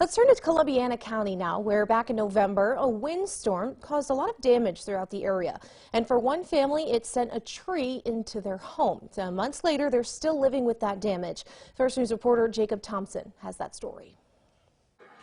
Let's turn to Columbiana County now, where back in November, a windstorm caused a lot of damage throughout the area. And for one family, it sent a tree into their home. So months later, they're still living with that damage. First News reporter Jacob Thompson has that story.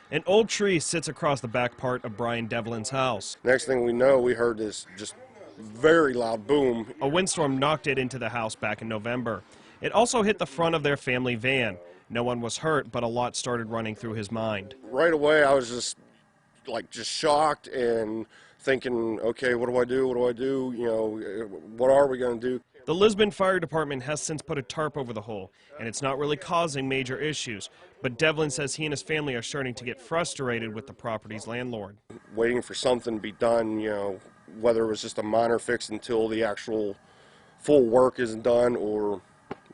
An old tree sits across the back part of Brian Devlin's house. Next thing we know, we heard this just very loud boom. A windstorm knocked it into the house back in November. It also hit the front of their family van. No one was hurt, but a lot started running through his mind. Right away, I was just shocked and thinking, okay, what do I do? What do I do? You know, what are we going to do? The Lisbon Fire Department has since put a tarp over the hole, and it's not really causing major issues. But Devlin says he and his family are starting to get frustrated with the property's landlord. Waiting for something to be done, you know, whether it was just a minor fix until the actual full work is done or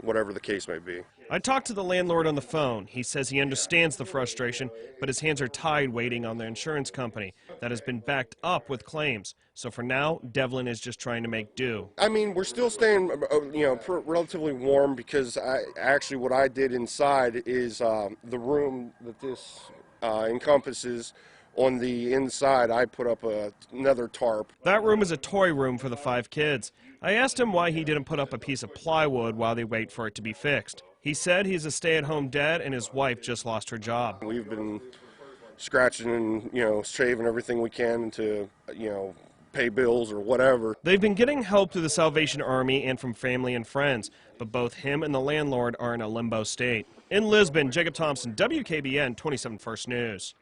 whatever the case may be. I talked to the landlord on the phone. He says he understands the frustration, but his hands are tied waiting on the insurance company that has been backed up with claims. So for now, Devlin is just trying to make do. I mean, we're still staying, you know, relatively warm because what I did inside is the room that this encompasses. On the inside, I put up another tarp. That room is a toy room for the 5 kids. I asked him why he didn't put up a piece of plywood while they wait for it to be fixed. He said he's a stay-at-home dad and his wife just lost her job. We've been scratching and, you know, shaving everything we can to, you know, pay bills or whatever. They've been getting help through the Salvation Army and from family and friends, but both him and the landlord are in a limbo state. In Lisbon, Jacob Thompson, WKBN 27 First News.